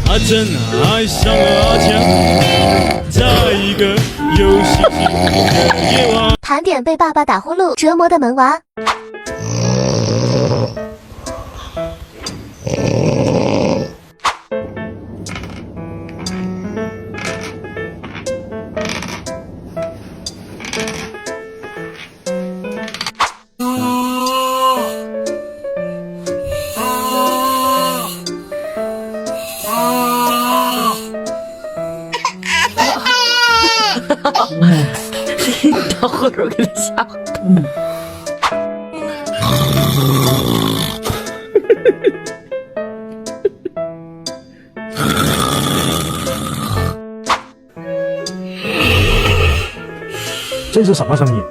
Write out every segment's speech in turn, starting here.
他真爱上了阿强，在一个有星星的夜晚。盘点被爸爸打呼噜折磨的萌娃。到后头给他吓唬。这是什么声音？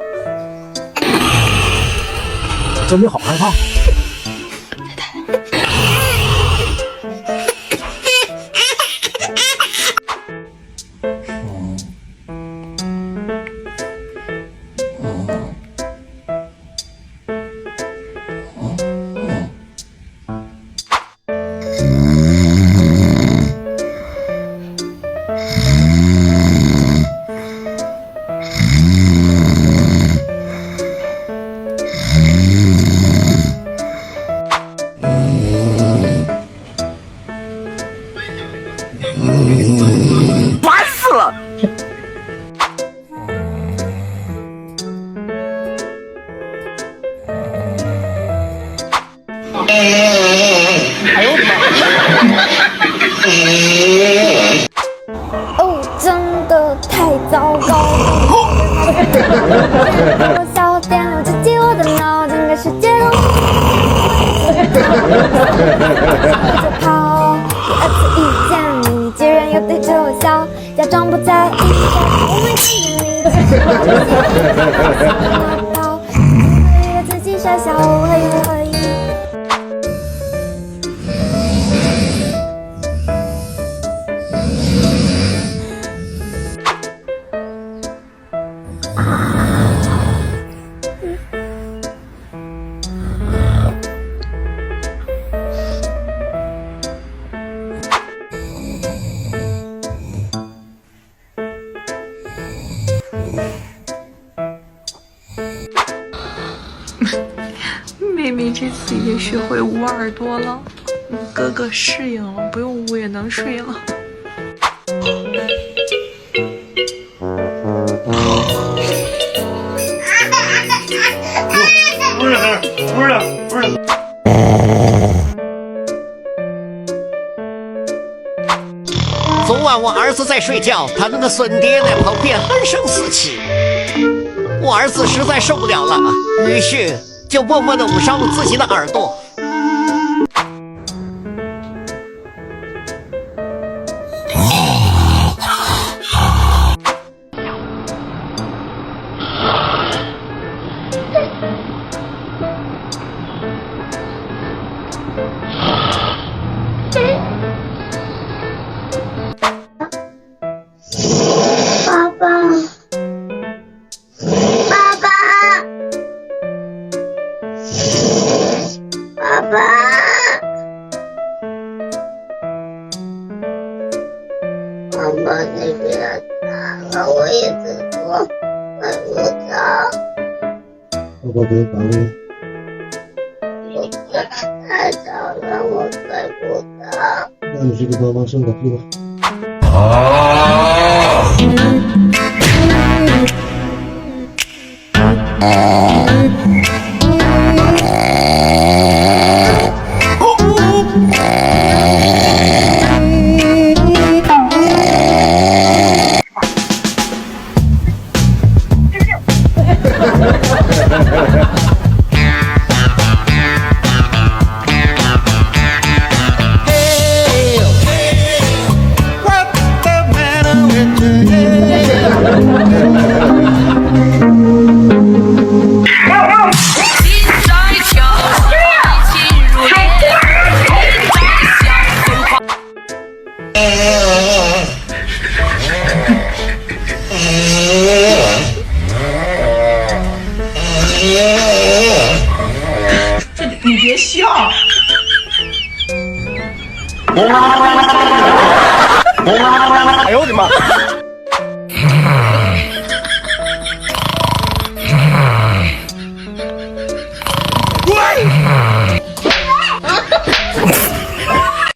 我真的好害怕。烦死了！哎呦我的妈！哦，真的太糟糕了！我笑点了，直击我的脑，整个世界都就跑，第二次遇见你，居然又对着我笑，假装不在意，我没看见你，其实我就为了自己傻笑，我还以为。妹妹这次已经学会捂耳朵了，哥哥适应了，不用捂也能睡了。不是。昨晚我儿子在睡觉，他那个孙爹在旁边哼声四起，我儿子实在受不了了，于是就默默地捂上了自己的耳朵。妈妈，你别打了，我一直说睡不着。爸爸别打我。我太吵了，我睡不着。那你去给妈妈生个屁吧。你别笑。哎呦我的妈！喂。